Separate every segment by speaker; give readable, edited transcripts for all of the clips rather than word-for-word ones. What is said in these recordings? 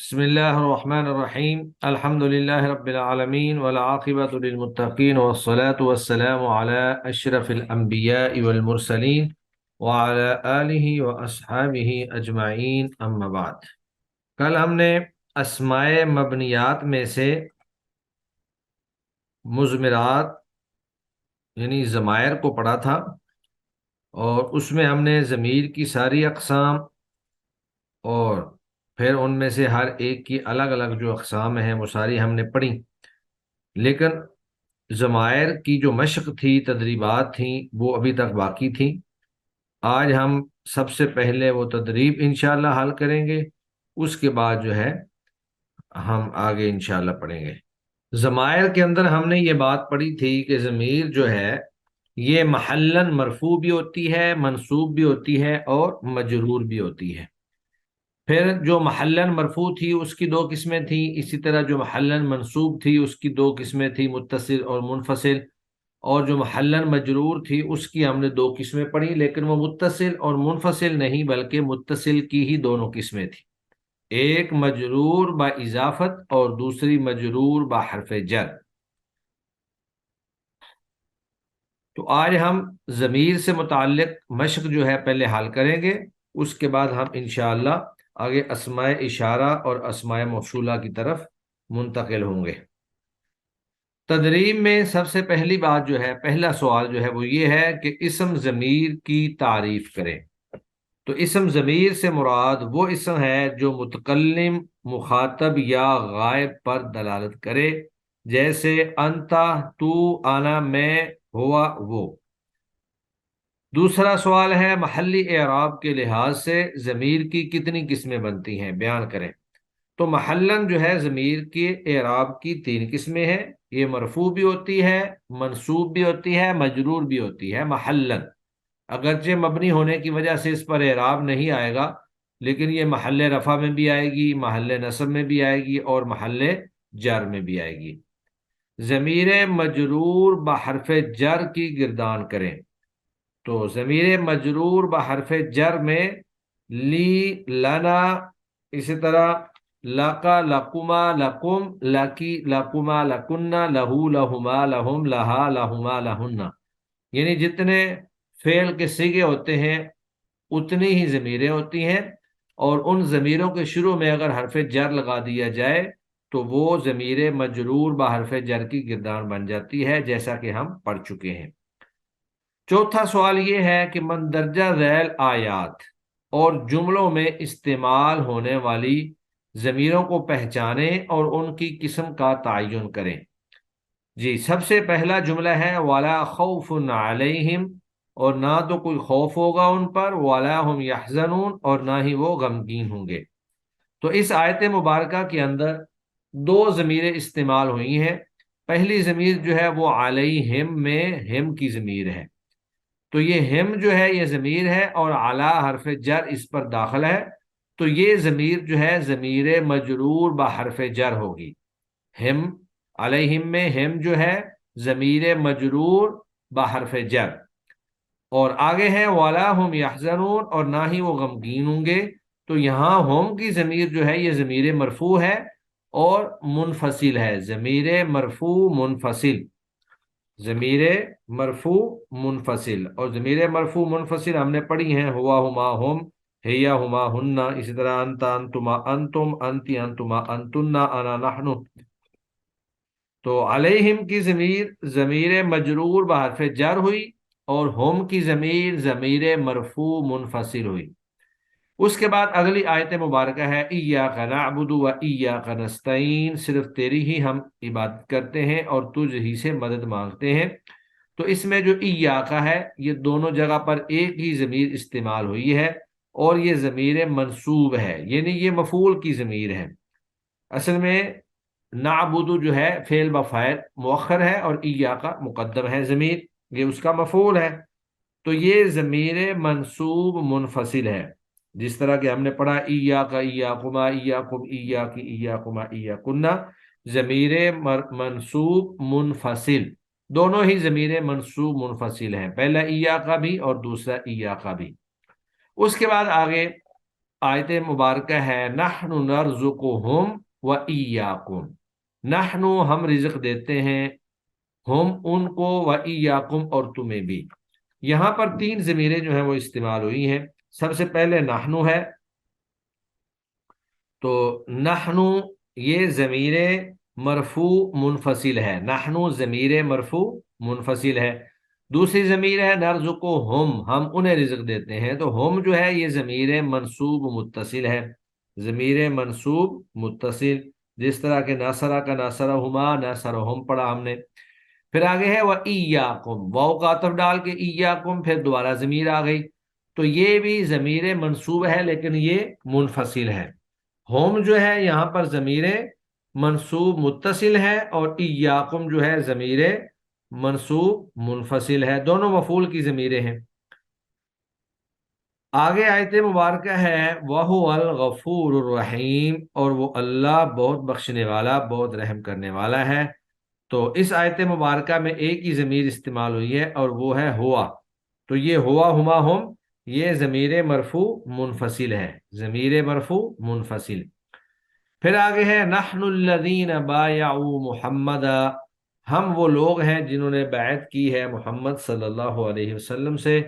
Speaker 1: بسم اللہ الرحمن الرحیم الحمد للہ رب العالمین والعاقبۃ للمتقین والصلاة والسلام علی اشرف الانبیاء والمرسلین وعلی آلہ واصحابہ اجمعین اما بعد۔ کل ہم نے اسماء مبنیات میں سے مضمرات یعنی ضمائر کو پڑھا تھا، اور اس میں ہم نے ضمیر کی ساری اقسام اور پھر ان میں سے ہر ایک کی الگ الگ جو اقسام ہیں وہ ساری ہم نے پڑھی، لیکن ضمائر کی جو مشق تھی، تدریبات تھیں، وہ ابھی تک باقی تھیں۔ آج ہم سب سے پہلے وہ تدریب انشاءاللہ حل کریں گے، اس کے بعد جو ہے ہم آگے انشاءاللہ پڑھیں گے۔ ضمائر کے اندر ہم نے یہ بات پڑھی تھی کہ ضمیر جو ہے یہ محلاً مرفوع بھی ہوتی ہے، منصوب بھی ہوتی ہے اور مجرور بھی ہوتی ہے۔ پھر جو محلاً مرفوع تھی اس کی دو قسمیں تھیں، اسی طرح جو محلاً منصوب تھی اس کی دو قسمیں تھیں، متصل اور منفصل، اور جو محلاً مجرور تھی اس کی ہم نے دو قسمیں پڑھی، لیکن وہ متصل اور منفصل نہیں بلکہ متصل کی ہی دونوں قسمیں تھیں، ایک مجرور با اضافت اور دوسری مجرور با حرف جر۔ تو آج ہم ضمیر سے متعلق مشق جو ہے پہلے حل کریں گے، اس کے بعد ہم انشاءاللہ آگے اسماء اشارہ اور اسماء موصولہ کی طرف منتقل ہوں گے۔ تدریب میں سب سے پہلی بات جو ہے، پہلا سوال جو ہے وہ یہ ہے کہ اسم ضمیر کی تعریف کریں۔ تو اسم ضمیر سے مراد وہ اسم ہے جو متکلم، مخاطب یا غائب پر دلالت کرے، جیسے انتا، تو، انا، میں، ہوا، وہ۔ دوسرا سوال ہے محلی اعراب کے لحاظ سے ضمیر کی کتنی قسمیں بنتی ہیں، بیان کریں۔ تو محلاً جو ہے ضمیر کے اعراب کی تین قسمیں ہیں، یہ مرفوع بھی ہوتی ہے، منصوب بھی ہوتی ہے، مجرور بھی ہوتی ہے محلاً۔ اگرچہ مبنی ہونے کی وجہ سے اس پر اعراب نہیں آئے گا، لیکن یہ محل رفع میں بھی آئے گی، محل نصب میں بھی آئے گی اور محل جر میں بھی آئے گی۔ ضمیر مجرور بحرف جر کی گردان کریں۔ تو ضمیر مجرور بحرف جر میں لی، لنا، اسی طرح لقا، لقما، لقم، لکی، لقما، لکنا، لہو، لہما، لہم، لہا، لہما، لہن، یعنی جتنے فعل کے صیغے ہوتے ہیں اتنی ہی ضمیریں ہوتی ہیں، اور ان ضمیروں کے شروع میں اگر حرف جر لگا دیا جائے تو وہ ضمیر مجرور بحرف جر کی گردان بن جاتی ہے، جیسا کہ ہم پڑھ چکے ہیں۔ چوتھا سوال یہ ہے کہ مندرجہ ذیل آیات اور جملوں میں استعمال ہونے والی ضمیروں کو پہچانیں اور ان کی قسم کا تعین کریں۔ جی، سب سے پہلا جملہ ہے وَلَا خَوْفٌ عَلَيْهِمْ، اور نہ تو کوئی خوف ہوگا ان پر، وَلَا هُمْ يَحْزَنُونَ، اور نہ ہی وہ غمگین ہوں گے۔ تو اس آیت مبارکہ کے اندر دو ضمیریں استعمال ہوئی ہیں۔ پہلی ضمیر جو ہے وہ علیہم میں ہم کی ضمیر ہے، تو یہ ہم جو ہے یہ ضمیر ہے اور علی حرف جر اس پر داخل ہے، تو یہ ضمیر جو ہے ضمیر مجرور بحرف جر ہوگی۔ ہم، علیہم میں ہم جو ہے ضمیر مجرور بحرف جر، اور آگے ہے وَلَا هُمْ يَحْزَنُونَ، اور نہ ہی وہ غمگین ہوں گے۔ تو یہاں ہم کی ضمیر جو ہے یہ ضمیر مرفوع ہے اور منفصل ہے، ضمیر مرفوع منفصل، ضمیر مرفوع منفصل، اور ضمیر مرفوع منفصل ہم نے پڑھی ہیں ہوا، ہما، ہم، ہیا، ہما، ہن، اسی طرح انتا، انتما، انتم، انتی، انتما، انتن، انا، نحن۔ تو علیہم کی ضمیر ضمیر مجرور بحرف جر ہوئی، اور ہم کی ضمیر ضمیر مرفوع منفصل ہوئی۔ اس کے بعد اگلی آیت مبارکہ ہے ایاک نعبد و ایاک نستعین، صرف تیری ہی ہم عبادت کرتے ہیں اور تجھ ہی سے مدد مانگتے ہیں۔ تو اس میں جو ایاک ہے یہ دونوں جگہ پر ایک ہی ضمیر استعمال ہوئی ہے، اور یہ ضمیر منصوب ہے، یعنی یہ مفعول کی ضمیر ہے۔ اصل میں نعبد جو ہے فعل بفاعل مؤخر ہے اور ایاک مقدم ہے ضمیر، یہ اس کا مفعول ہے۔ تو یہ ضمیر منصوب منفصل ہے، جس طرح کہ ہم نے پڑھا ایاک، ایاکما، ایاکم، ایاکی، ایاکما، ایاکنا، ضمیر منصوب منفصل، دونوں ہی ضمیر منصوب منفصل ہیں، پہلا ایاک بھی اور دوسرا ایاک بھی۔ اس کے بعد آگے آیت مبارکہ ہے نحن نرزقہم و ایاکم، نحن ہم رزق دیتے ہیں، ہم ان کو، و ایاکم اور تمہیں بھی۔ یہاں پر تین ضمیریں جو ہیں وہ استعمال ہوئی ہیں۔ سب سے پہلے نحن ہے، تو نحن یہ ضمیر مرفوع منفصل ہے، نحن ضمیر مرفوع منفصل ہے۔ دوسری ضمیر ہے نرزقہم، ہم انہیں رزق دیتے ہیں، تو ہم جو ہے یہ ضمیر منصوب متصل ہے، ضمیر منصوب متصل، جس طرح کہ ناصرہ کا ناصرہما، ناصرہم پڑھا ہم نے۔ پھر آگے ہے وَإِيَّاكُمْ، واو کا عطف ڈال کے ایاکم، پھر دوبارہ ضمیر آ گئی، تو یہ بھی ضمیر منصوب ہے لیکن یہ منفصل ہے۔ ہوم جو ہے یہاں پر ضمیر منصوب متصل ہے، اور ایاکم جو ہے ضمیر منصوب منفصل ہے، دونوں مفعول کی ضمیریں ہیں۔ آگے آیت مبارکہ ہے وَهُوَ الْغَفُورُ الرَّحِيمُ، اور وہ اللہ بہت بخشنے والا، بہت رحم کرنے والا ہے۔ تو اس آیت مبارکہ میں ایک ہی ضمیر استعمال ہوئی ہے اور وہ ہے ہوا، تو یہ ہوا ہما ہم یہ ضمیر مرفوع منفصل ہے، ضمیر مرفوع منفصل۔ پھر آگے ہے نحن الذین بایعوا محمدا، ہم وہ لوگ ہیں جنہوں نے بیعت کی ہے محمد صلی اللہ علیہ وسلم سے۔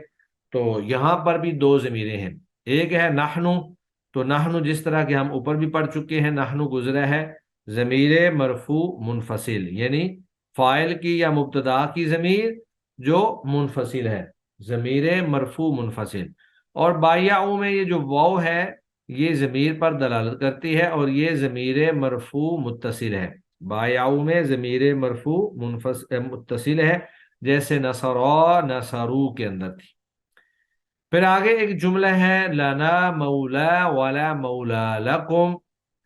Speaker 1: تو یہاں پر بھی دو ضمیریں ہیں، ایک ہے نحن، تو نحن جس طرح کہ ہم اوپر بھی پڑھ چکے ہیں، نحن گزرا ہے ضمیر مرفوع منفصل، یعنی فاعل کی یا مبتدا کی ضمیر جو منفصل ہے، ضمیر مرفوع منفصل۔ اور بایعوا میں یہ جو واو ہے یہ ضمیر پر دلالت کرتی ہے، اور یہ ضمیر مرفوع متصل ہے، بایعوا میں ضمیر مرفوع متصل ہے، جیسے نصرا نصرو کے اندر تھی۔ پھر آگے ایک جملہ ہے لنا مولا ولا مولا لکم،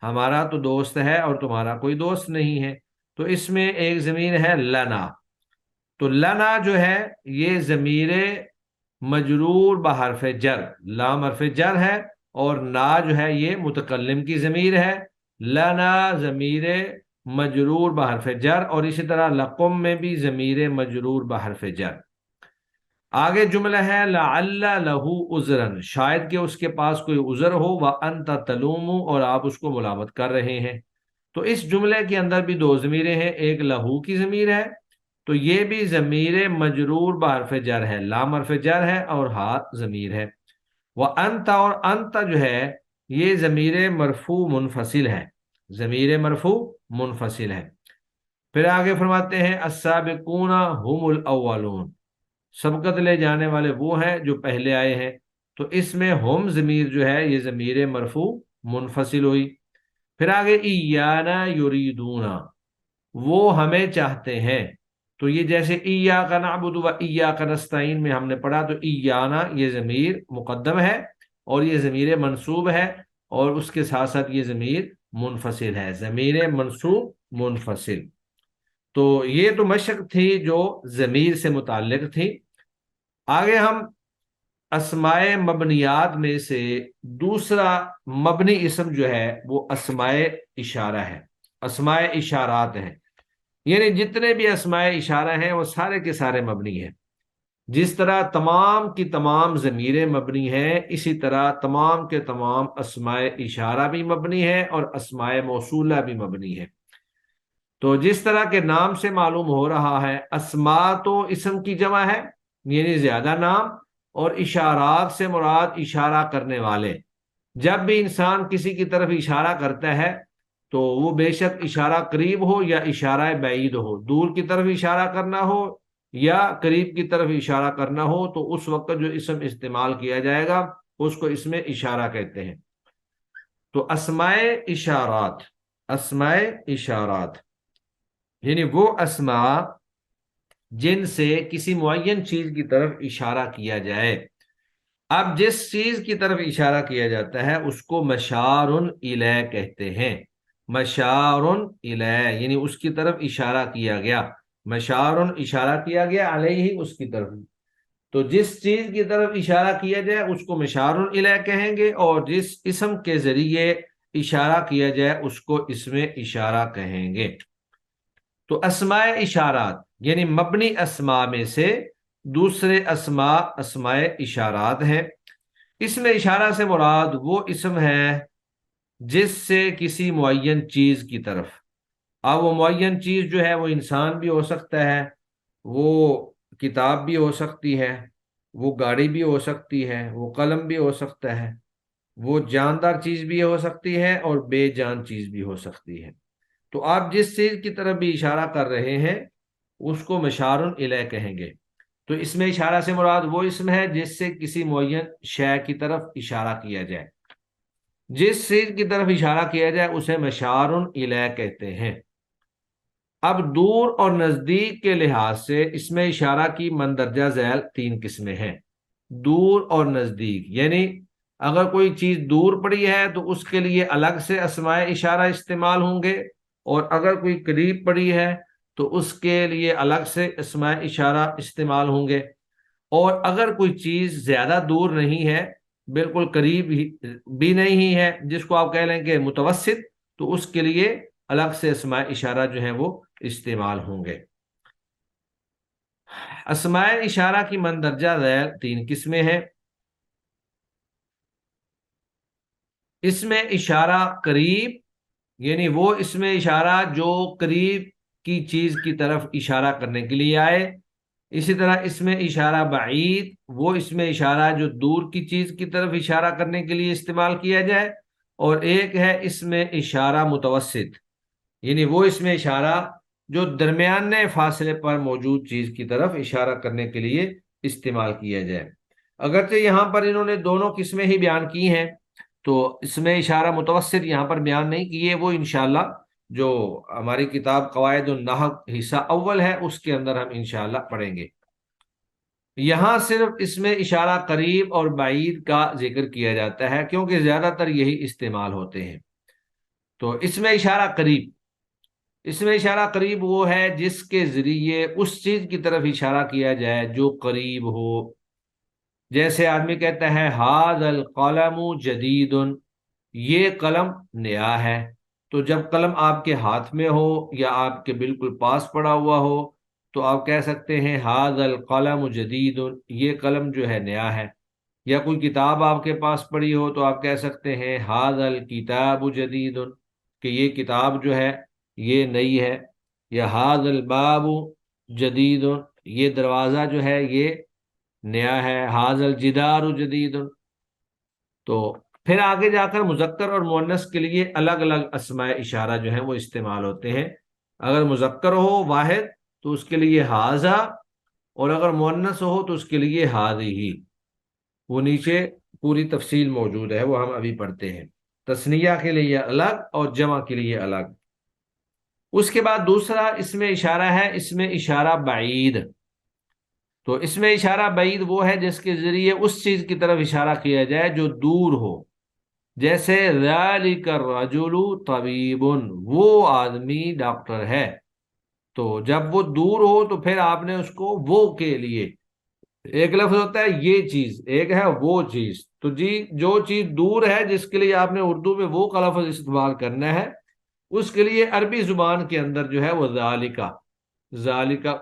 Speaker 1: ہمارا تو دوست ہے اور تمہارا کوئی دوست نہیں ہے، تو اس میں ایک ضمیر ہے لنا، تو لنا جو ہے یہ ضمیر مجرور بحرف جر، لام حرف جر ہے، اور نا جو ہے یہ متکلم کی ضمیر ہے، لنا ضمیر مجرور بحرف جر، اور اسی طرح لقم میں بھی ضمیر مجرور بحرف جر۔ آگے جملہ ہے لعل لہ عذرا، شاید کہ اس کے پاس کوئی عذر ہو، وانت تلوم، اور آپ اس کو ملامت کر رہے ہیں۔ تو اس جملے کے اندر بھی دو ضمیریں ہیں، ایک لہو کی ضمیر ہے، تو یہ بھی ضمیر مجرور بحرف جر ہے، لام حرف جر ہے اور ہا ضمیر ہے۔ وانت، اور انت جو ہے یہ ضمیر مرفوع منفصل ہے، ضمیر مرفوع منفصل ہے۔ پھر آگے فرماتے ہیں السابقون هم الاولون، سبقت لے جانے والے وہ ہیں جو پہلے آئے ہیں، تو اس میں ہم ضمیر جو ہے یہ ضمیر مرفوع منفصل ہوئی۔ پھر آگے ایانا یریدون، وہ ہمیں چاہتے ہیں، تو یہ جیسے ایاک نعبد و ایاک نستعین میں ہم نے پڑھا، تو ایانا یہ ضمیر مقدم ہے اور یہ ضمیر منصوب ہے، اور اس کے ساتھ ساتھ یہ ضمیر منفصل ہے، ضمیر منصوب منفصل۔ تو یہ تو مشق تھی جو ضمیر سے متعلق تھی۔ آگے ہم اسماء مبنیات میں سے دوسرا مبنی اسم جو ہے وہ اسماء اشارہ ہے، اسماء اشارات ہیں، یعنی جتنے بھی اسماء اشارہ ہیں وہ سارے کے سارے مبنی ہیں۔ جس طرح تمام کی تمام ضمیریں مبنی ہیں، اسی طرح تمام کے تمام اسماء اشارہ بھی مبنی ہیں اور اسماء موصولہ بھی مبنی ہیں۔ تو جس طرح کے نام سے معلوم ہو رہا ہے، اسماء تو اسم کی جمع ہے یعنی زیادہ نام، اور اشارات سے مراد اشارہ کرنے والے۔ جب بھی انسان کسی کی طرف اشارہ کرتا ہے تو وہ بے شک اشارہ قریب ہو یا اشارہ بعید ہو، دور کی طرف اشارہ کرنا ہو یا قریب کی طرف اشارہ کرنا ہو، تو اس وقت جو اسم استعمال کیا جائے گا اس کو اس میں اشارہ کہتے ہیں۔ تو اسماء اشارات، اسماء اشارات یعنی وہ اسماء جن سے کسی معین چیز کی طرف اشارہ کیا جائے۔ اب جس چیز کی طرف اشارہ کیا جاتا ہے اس کو مشار الیہ کہتے ہیں، مشار الیہ یعنی اس کی طرف اشارہ کیا گیا، مشار اشارہ کیا گیا علیہ اس کی طرف، تو جس چیز کی طرف اشارہ کیا جائے اس کو مشار الیہ کہیں گے، اور جس اسم کے ذریعے اشارہ کیا جائے اس کو اسم اشارہ کہیں گے۔ تو اسماء اشارات یعنی مبنی اسماء میں سے دوسرے اسماء اسماء اشارات ہیں۔ اس میں اشارہ سے مراد وہ اسم ہے جس سے کسی معین چیز کی طرف، اب وہ معین چیز جو ہے وہ انسان بھی ہو سکتا ہے، وہ کتاب بھی ہو سکتی ہے، وہ گاڑی بھی ہو سکتی ہے، وہ قلم بھی ہو سکتا ہے، وہ جاندار چیز بھی ہو سکتی ہے اور بے جان چیز بھی ہو سکتی ہے۔ تو آپ جس چیز کی طرف بھی اشارہ کر رہے ہیں اس کو مشار الیہ کہیں گے۔ تو اس میں اشارہ سے مراد وہ اسم ہے جس سے کسی معین شے کی طرف اشارہ کیا جائے، جس چیز کی طرف اشارہ کیا جائے اسے مشار الیہ کہتے ہیں۔ اب دور اور نزدیک کے لحاظ سے اس میں اشارہ کی مندرجہ ذیل تین قسمیں ہیں۔ دور اور نزدیک، یعنی اگر کوئی چیز دور پڑی ہے تو اس کے لیے الگ سے اسماء اشارہ استعمال ہوں گے، اور اگر کوئی قریب پڑی ہے تو اس کے لیے الگ سے اسماء اشارہ استعمال ہوں گے، اور اگر کوئی چیز زیادہ دور نہیں ہے، بالکل قریب بھی نہیں ہے، جس کو آپ کہہ لیں کہ متوسط، تو اس کے لیے الگ سے اسماء اشارہ جو ہیں وہ استعمال ہوں گے۔ اسماء اشارہ کی مندرجہ ذیل تین قسمیں ہیں۔ اس میں اشارہ قریب، یعنی وہ اس میں اشارہ جو قریب کی چیز کی طرف اشارہ کرنے کے لیے آئے۔ اسی طرح اس میں اشارہ بعید، وہ اس میں اشارہ جو دور کی چیز کی طرف اشارہ کرنے کے لیے استعمال کیا جائے، اور ایک ہے اس میں اشارہ متوسط، یعنی وہ اس میں اشارہ جو درمیانے فاصلے پر موجود چیز کی طرف اشارہ کرنے کے لیے استعمال کیا جائے۔ اگرچہ یہاں پر انہوں نے دونوں قسمیں ہی بیان کی ہیں، تو اس میں اشارہ متوسط یہاں پر بیان نہیں کیے، وہ انشاءاللہ جو ہماری کتاب قواعد النحو حصہ اول ہے اس کے اندر ہم انشاءاللہ پڑھیں گے۔ یہاں صرف اس میں اشارہ قریب اور بعید کا ذکر کیا جاتا ہے کیونکہ زیادہ تر یہی استعمال ہوتے ہیں۔ تو اس میں اشارہ قریب، اس میں اشارہ قریب وہ ہے جس کے ذریعے اس چیز کی طرف اشارہ کیا جائے جو قریب ہو۔ جیسے آدمی کہتا ہے ھذا القلم جدید، یہ قلم نیا ہے، تو جب قلم آپ کے ہاتھ میں ہو یا آپ کے بالکل پاس پڑا ہوا ہو تو آپ کہہ سکتے ہیں ھذا القلم جدید، یہ قلم جو ہے نیا ہے۔ یا کوئی کتاب آپ کے پاس پڑی ہو تو آپ کہہ سکتے ہیں ھذا الکتاب جدید، کہ یہ کتاب جو ہے یہ نئی ہے۔ یا ھذا الباب جدید، یہ دروازہ جو ہے یہ نیا ہے۔ ھذا الجدار جدید۔ تو پھر آگے جا کر مذکر اور مؤنث کے لیے الگ الگ اسماء اشارہ جو ہیں وہ استعمال ہوتے ہیں۔ اگر مذکر ہو واحد تو اس کے لیے ھذا، اور اگر مؤنث ہو تو اس کے لیے ھذہ۔ وہ نیچے پوری تفصیل موجود ہے، وہ ہم ابھی پڑھتے ہیں۔ تثنیہ کے لیے الگ اور جمع کے لیے الگ۔ اس کے بعد دوسرا اس میں اشارہ ہے، اس میں اشارہ بعید۔ تو اس میں اشارہ بعید وہ ہے جس کے ذریعے اس چیز کی طرف اشارہ کیا جائے جو دور ہو۔ جیسے ذالک الرجل طبیب، وہ آدمی ڈاکٹر ہے۔ تو جب وہ دور ہو تو پھر آپ نے اس کو وہ کے لیے، ایک لفظ ہوتا ہے یہ چیز، ایک ہے وہ چیز، تو جی جو چیز دور ہے جس کے لیے آپ نے اردو میں وہ کا لفظ استعمال کرنا ہے، اس کے لیے عربی زبان کے اندر جو ہے وہ ذالکہ، ذالکہ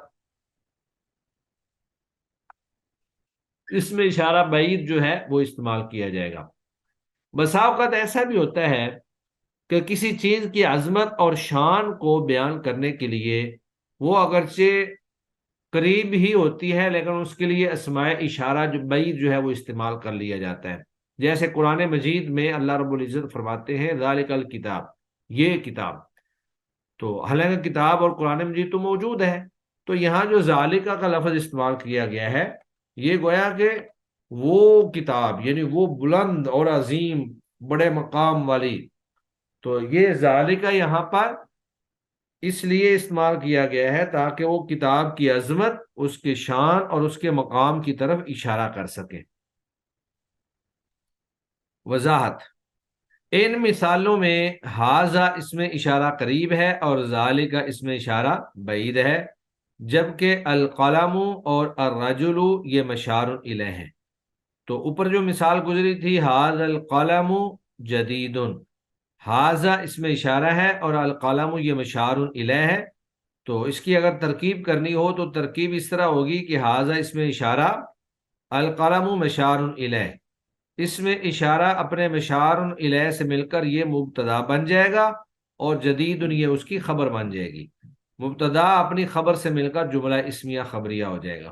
Speaker 1: اس میں اشارہ بعید جو ہے وہ استعمال کیا جائے گا۔ بسا اوقات ایسا بھی ہوتا ہے کہ کسی چیز کی عظمت اور شان کو بیان کرنے کے لیے وہ اگرچہ قریب ہی ہوتی ہے لیکن اس کے لیے اسماء اشارہ جو بعید جو ہے وہ استعمال کر لیا جاتا ہے۔ جیسے قرآن مجید میں اللہ رب العزت فرماتے ہیں ذالک الکتاب، یہ کتاب، تو حالانکہ کتاب اور قرآن مجید تو موجود ہے، تو یہاں جو ذالکہ کا لفظ استعمال کیا گیا ہے یہ گویا کہ وہ کتاب، یعنی وہ بلند اور عظیم بڑے مقام والی، تو یہ ذالکہ یہاں پر اس لیے استعمال کیا گیا ہے تاکہ وہ کتاب کی عظمت، اس کی شان اور اس کے مقام کی طرف اشارہ کر سکے۔ وضاحت، ان مثالوں میں ھذا اس میں اشارہ قریب ہے اور ذالکہ اس میں اشارہ بعید ہے، جبکہ القلم اور الرجل یہ مشار الیہ ہیں۔ تو اوپر جو مثال گزری تھی ھذا القلم جدید، ھذا اس میں اشارہ ہے اور القلم یہ مشار الیہ ہے، تو اس کی اگر ترکیب کرنی ہو تو ترکیب اس طرح ہوگی کہ ھذا اس میں اشارہ، القلم مشار الیہ، اس میں اشارہ اپنے مشار الیہ سے مل کر یہ مبتدا بن جائے گا، اور جدید یہ اس کی خبر بن جائے گی۔ مبتدا اپنی خبر سے مل کر جملہ اسمیہ خبریہ ہو جائے گا۔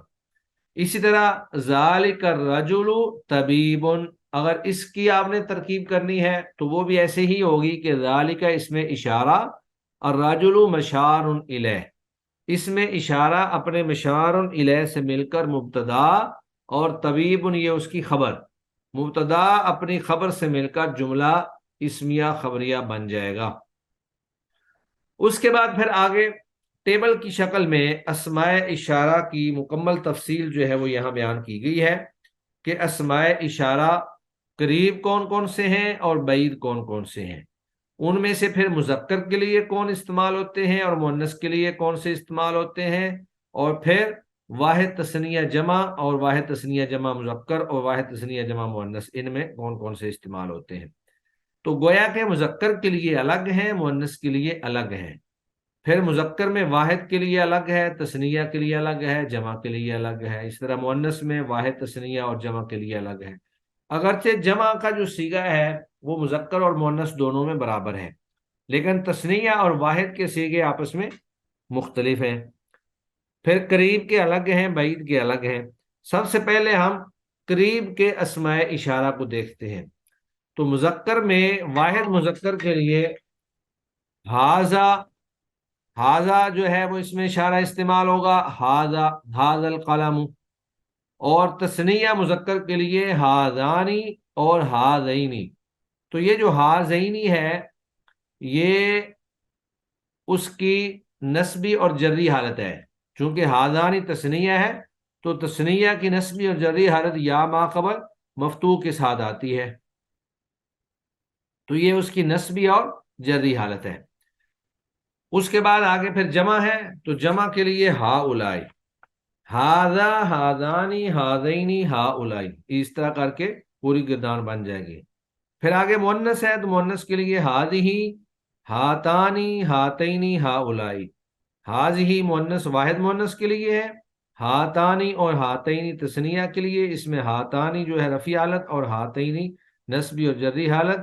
Speaker 1: اسی طرح ذالک الرجل طبیب، اگر اس کی آپ نے ترکیب کرنی ہے تو وہ بھی ایسے ہی ہوگی کہ ذالک اس میں اشارہ، الرجل مشار الیہ، اس میں اشارہ اپنے مشار الیہ سے مل کر مبتدا، اور طبیب یہ اس کی خبر، مبتدا اپنی خبر سے مل کر جملہ اسمیہ خبریہ بن جائے گا۔ اس کے بعد پھر آگے ٹیبل کی شکل میں اسماء اشارہ کی مکمل تفصیل جو ہے وہ یہاں بیان کی گئی ہے کہ اسماء اشارہ قریب کون کون سے ہیں اور بعید کون کون سے ہیں، ان میں سے پھر مذکر کے لیے کون استعمال ہوتے ہیں اور مؤنث کے لیے کون سے استعمال ہوتے ہیں، اور پھر واحد تثنیہ جمع اور واحد تثنیہ جمع مذکر اور واحد تثنیہ جمع مؤنث، ان میں کون کون سے استعمال ہوتے ہیں۔ تو گویا کہ مذکر کے لیے الگ ہیں، مؤنث کے لیے الگ ہیں، پھر مذکر میں واحد کے لیے الگ ہے، تثنیہ کے لیے الگ ہے، جمع کے لیے الگ ہے، اس طرح مؤنث میں واحد تثنیہ اور جمع کے لیے الگ ہے۔ اگرچہ جمع کا جو صیغہ ہے وہ مذکر اور مؤنث دونوں میں برابر ہے، لیکن تثنیہ اور واحد کے صیغے آپس میں مختلف ہیں۔ پھر قریب کے الگ ہیں، بعید کے الگ ہیں۔ سب سے پہلے ہم قریب کے اسماء اشارہ کو دیکھتے ہیں۔ تو مذکر میں واحد مذکر کے لیے ہاذا، ہاذا جو ہے وہ اس میں اشارہ استعمال ہوگا، ہاذا، ہاذا القلم، اور تثنیہ مذکر کے لیے ہاذانی اور ہاذینی۔ تو یہ جو ہاذینی ہے یہ اس کی نسبی اور جری حالت ہے، چونکہ ہاذانی تثنیہ ہے تو تثنیہ کی نسبی اور جری حالت یا ما قبل مفتوح کے ساتھ آتی ہے، تو یہ اس کی نسبی اور جری حالت ہے۔ اس کے بعد آگے پھر جمع ہے، تو جمع کے لیے ہا الائی، ہاذا، ہاذانی، ہاذینی، ہا الائی، اس طرح کر کے پوری گردان بن جائے گی۔ پھر آگے مؤنث ہے، تو مؤنث کے لیے ہاذہی، ہاتانی، ہاتینی، ہا الائی۔ ہاذہی مؤنث واحد مؤنث کے لیے ہے، ہاتانی اور ہاتینی تثنیہ کے لیے، اس میں ہاتانی جو ہے رفیع حالت اور ہاتینی نسبی اور جری حالت،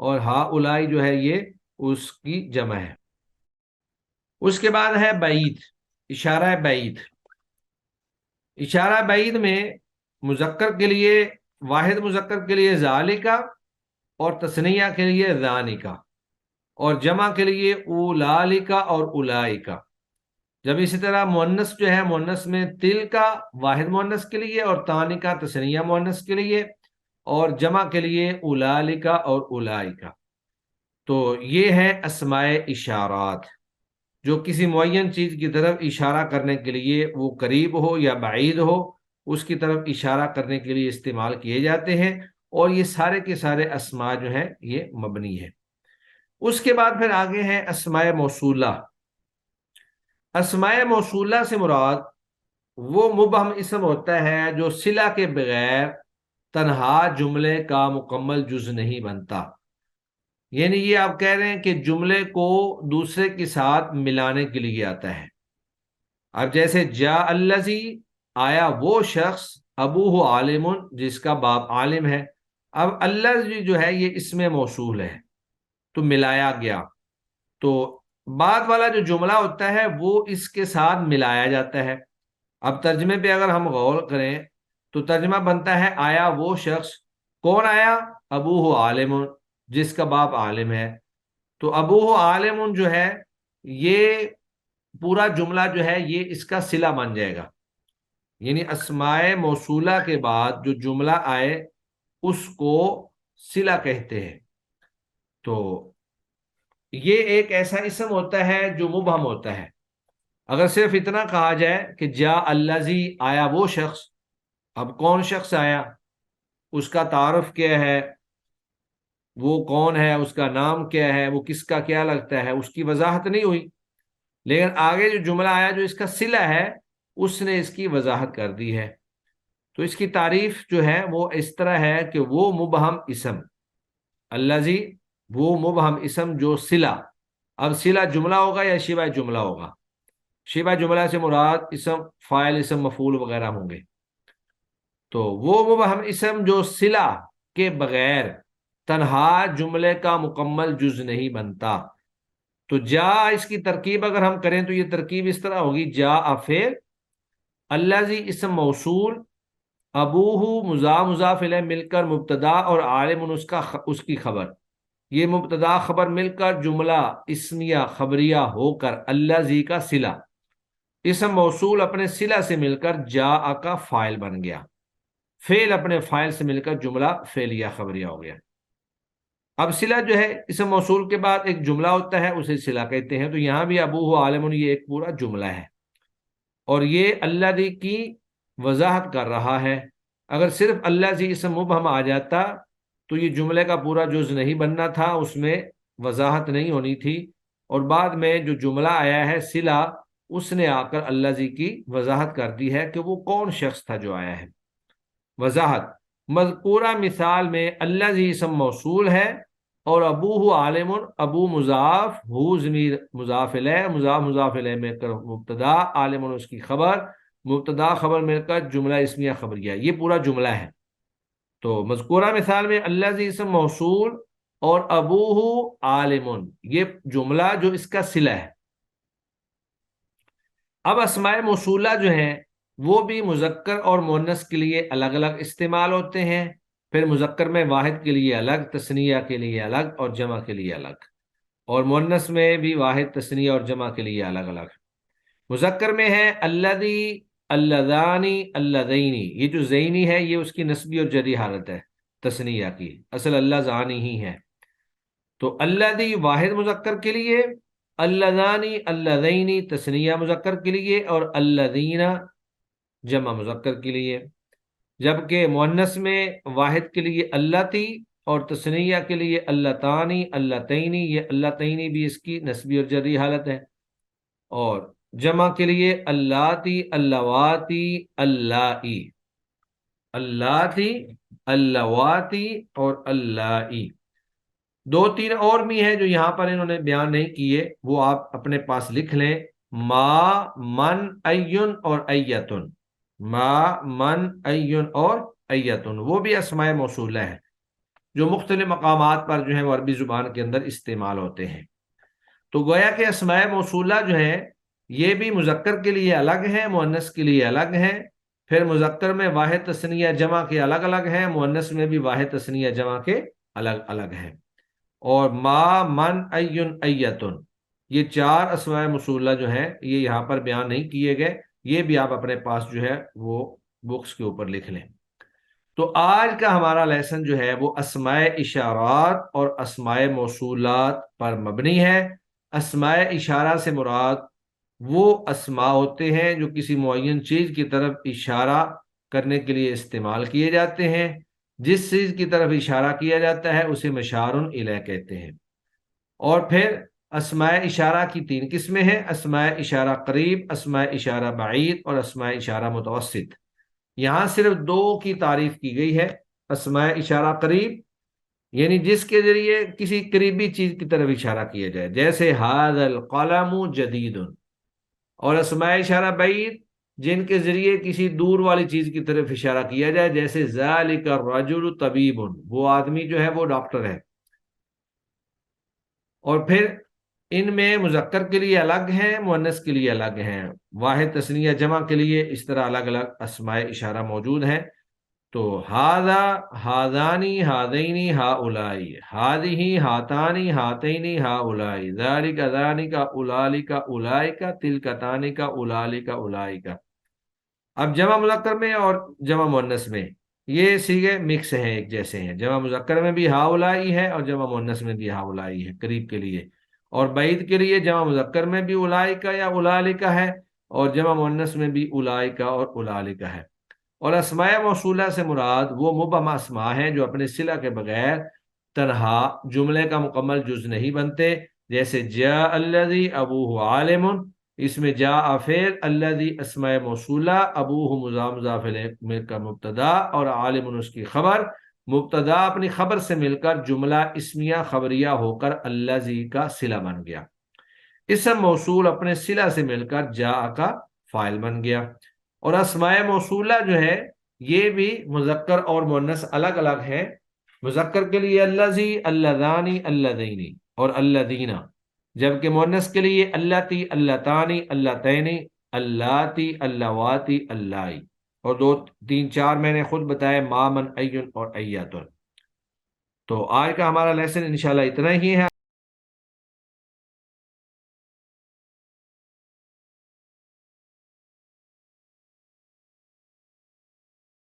Speaker 1: اور ہا الائی جو ہے یہ اس کی جمع ہے۔ اس کے بعد ہے بعید، اشارہ بعید۔ اشارہ بعید میں مذکر کے لیے، واحد مذکر کے لیے ذالکا، اور تثنیہ کے لیے ذانکا، اور جمع کے لیے اولالکا اور اولائکا۔ جب اسی طرح مؤنث جو ہے، مؤنث میں تل کا واحد مؤنث کے لیے اور تانکا تثنیہ مؤنث کے لیے، اور جمع کے لیے اولالکا اور اولائکا۔ تو یہ ہے اسماء اشارات جو کسی معین چیز کی طرف اشارہ کرنے کے لیے، وہ قریب ہو یا بعید ہو، اس کی طرف اشارہ کرنے کے لیے استعمال کیے جاتے ہیں، اور یہ سارے کے سارے اسماء جو ہیں یہ مبنی ہے۔ اس کے بعد پھر آگے ہیں اسماء موصولہ۔ اسماء موصولہ سے مراد وہ مبہم اسم ہوتا ہے جو صلہ کے بغیر تنہا جملے کا مکمل جز نہیں بنتا، یعنی یہ آپ کہہ رہے ہیں کہ جملے کو دوسرے کے ساتھ ملانے کے لیے آتا ہے۔ اب جیسے جا الذی، آیا وہ شخص، ابوہ عالم، جس کا باپ عالم ہے۔ اب الذی جو ہے یہ اسم موصول ہے تو ملایا گیا، تو بعد والا جو جملہ ہوتا ہے وہ اس کے ساتھ ملایا جاتا ہے۔ اب ترجمے پہ اگر ہم غور کریں تو ترجمہ بنتا ہے آیا وہ شخص، کون آیا؟ ابوہ عالم، جس کا باپ عالم ہے۔ تو ابوہ عالم جو ہے یہ پورا جملہ جو ہے یہ اس کا صلہ بن جائے گا، یعنی اسماء موصولہ کے بعد جو جملہ آئے اس کو صلہ کہتے ہیں۔ تو یہ ایک ایسا اسم ہوتا ہے جو مبہم ہوتا ہے۔ اگر صرف اتنا کہا جائے کہ جا الذی، آیا وہ شخص، اب کون شخص آیا، اس کا تعارف کیا ہے، وہ کون ہے، اس کا نام کیا ہے، وہ کس کا کیا لگتا ہے، اس کی وضاحت نہیں ہوئی، لیکن آگے جو جملہ آیا جو اس کا صلہ ہے اس نے اس کی وضاحت کر دی ہے۔ تو اس کی تعریف جو ہے وہ اس طرح ہے کہ وہ مبہم اسم، الذی وہ مبہم اسم جو صلہ، اب صلہ جملہ ہوگا یا شبہ جملہ ہوگا؟ شبہ جملہ سے مراد اسم فاعل، اسم مفعول وغیرہ ہوں گے۔ تو وہ مبہم اسم جو صلہ کے بغیر تنہا جملے کا مکمل جز نہیں بنتا۔ تو جا اس کی ترکیب اگر ہم کریں تو یہ ترکیب اس طرح ہوگی، جا فعل، الذی اسم موصول، ابوہ مضاف الیہ مل کر مبتدا اور عالم اس کی خبر، یہ مبتدا خبر مل کر جملہ اسمیہ خبریہ ہو کر الذی کا صلہ، اسم موصول اپنے صلہ سے مل کر جاء کا فاعل بن گیا، فعل اپنے فاعل سے مل کر جملہ فعلیہ خبریہ ہو گیا۔ اب صلہ جو ہے اسم موصول کے بعد ایک جملہ ہوتا ہے، اسے صلہ کہتے ہیں، تو یہاں بھی ابوہ عالم یہ ایک پورا جملہ ہے، اور یہ الذی کی وضاحت کر رہا ہے۔ اگر صرف الذی اسم مبہم آ جاتا تو یہ جملے کا پورا جز نہیں بننا تھا، اس میں وضاحت نہیں ہونی تھی، اور بعد میں جو جملہ آیا ہے صلہ، اس نے آ کر الذی کی وضاحت کر دی ہے کہ وہ کون شخص تھا جو آیا ہے۔ وضاحت، مذکورہ مثال میں الذی اسم موصول ہے اور ابوہ عالم، ابو مضاف، ہو ضمیر مضاف الیہ، مضاف الیہ میں کر مبتدا، عالم اس کی خبر، مبتدا خبر مل کر جملہ اسمیہ خبریہ، یہ پورا جملہ ہے۔ تو مذکورہ مثال میں الذی اسم موصول اور ابوہ عالم، یہ جملہ جو اس کا صلہ ہے۔ اب اسماء موصولہ جو ہیں وہ بھی مذکر اور مؤنث کے لیے الگ الگ استعمال ہوتے ہیں، پھر مذکر میں واحد کے لیے الگ، تثنیہ کے لیے الگ اور جمع کے لیے الگ، اور مؤنث میں بھی واحد، تثنیہ اور جمع کے لیے الگ الگ۔ مذکر میں ہے الذی، اللذانی، اللذینی، یہ جو زینی ہے یہ اس کی نسبی اور جری حالت ہے تثنیہ کی، اصل اللذانی ہی ہے۔ تو الذی واحد مذکر کے لیے، اللذانی، اللذینی تثنیہ مذکر کے لیے، اور اللذین جمع مذکر کے لیے۔ جبکہ مؤنث میں واحد کے لیے اللتی اور تثنیہ کے لیے اللتانی، اللتینی، یہ اللتینی بھی اس کی نسبی اور جری حالت ہے، اور جمع کے لیے اللاتی، اللواتی، اللائی، اللاتی، اللواتی اور اللائی۔ دو تین اور بھی ہیں جو یہاں پر انہوں نے بیان نہیں کیے، وہ آپ اپنے پاس لکھ لیں، ما، من، این اور ایتن، ما، من، این اور ایتن، وہ بھی اسماء موصولہ ہیں جو مختلف مقامات پر جو ہیں وہ عربی زبان کے اندر استعمال ہوتے ہیں۔ تو گویا کہ اسماء موصولہ جو ہیں یہ بھی مذکر کے لیے الگ ہیں، مؤنث کے لیے الگ ہیں، پھر مذکر میں واحد تثنیہ جمع کے الگ الگ ہیں، مؤنث میں بھی واحد تثنیہ جمع کے الگ الگ ہیں۔ اور ما، من، این، ایتن، یہ چار اسماء موصولہ جو ہیں یہ یہاں پر بیان نہیں کیے گئے، یہ بھی آپ اپنے پاس جو ہے وہ بکس کے اوپر لکھ لیں۔ تو آج کا ہمارا لیسن جو ہے وہ اسماء اشارات اور اسماء موصولات پر مبنی ہے۔ اسماء اشارہ سے مراد وہ اسماء ہوتے ہیں جو کسی معین چیز کی طرف اشارہ کرنے کے لیے استعمال کیے جاتے ہیں، جس چیز کی طرف اشارہ کیا جاتا ہے اسے مشار الیہ کہتے ہیں۔ اور پھر اسماء اشارہ کی تین قسمیں ہیں، اسماء اشارہ قریب، اسماء اشارہ بعید اور اسماء اشارہ متوسط۔ یہاں صرف دو کی تعریف کی گئی ہے، اسماء اشارہ قریب یعنی جس کے ذریعے کسی قریبی چیز کی طرف اشارہ کیا جائے، جیسے ھذا القلم جدید، اور اسماء اشارہ بعید جن کے ذریعے کسی دور والی چیز کی طرف اشارہ کیا جائے، جیسے ذالک الرجل طبیب، وہ آدمی جو ہے وہ ڈاکٹر ہے۔ اور پھر ان میں مذکر کے لیے الگ ہیں، مؤنث کے لیے الگ ہیں، واحد تثنیہ جمع کے لیے اس طرح الگ الگ اسماء اشارہ موجود ہیں۔ تو ھذا، ھذانی، ھذینی، ھؤلائی، ھذہ، ھاتانی، ھاتینی، ھؤلائی، ذالک، ذالک، اولئک، اولئک، تلک، تلک، اولئک، اولئک۔ اب جمع مذکر میں اور جمع مؤنث میں یہ صیغے مکس ہیں، ایک جیسے ہیں، جمع مذکر میں بھی ھؤلائی ہے اور جمع مؤنث میں بھی ھؤلائی ہے قریب کے لیے، اور بعید کے لیے جمع مذکر میں بھی اولئک یا اولئک ہے اور جمع مؤنث میں بھی اولئک اور اولئک ہے۔ اور اسماء موصولہ سے مراد وہ مبہمہ اسماء ہیں جو اپنے صلہ کے بغیر تنہا جملے کا مکمل جز نہیں بنتے، جیسے جاء الذی ابوہ عالم، اس میں جاء فعل، الذی اسماء موصولہ، ابوہ مضاف الیہ کا مبتدا اور عالم اس کی خبر، مبتدا اپنی خبر سے مل کر جملہ اسمیہ خبریہ ہو کر الذی کا صلہ بن گیا، اسم موصول اپنے صلہ سے مل کر جاء کا فاعل بن گیا۔ اور اسماء موصولہ جو ہے یہ بھی مذکر اور مؤنث الگ الگ ہیں، مذکر کے لیے الذی، اللذانی، اللذینی اور الذین، جبکہ مؤنث کے لیے اللتی، اللتانی، اللتینی، اللاتی، اللواتی، اللائی، اور دو تین چار میں نے خود بتائے، ما، من، این اور ایتن۔ تو آج کا ہمارا لیسن انشاءاللہ اتنا ہی ہے۔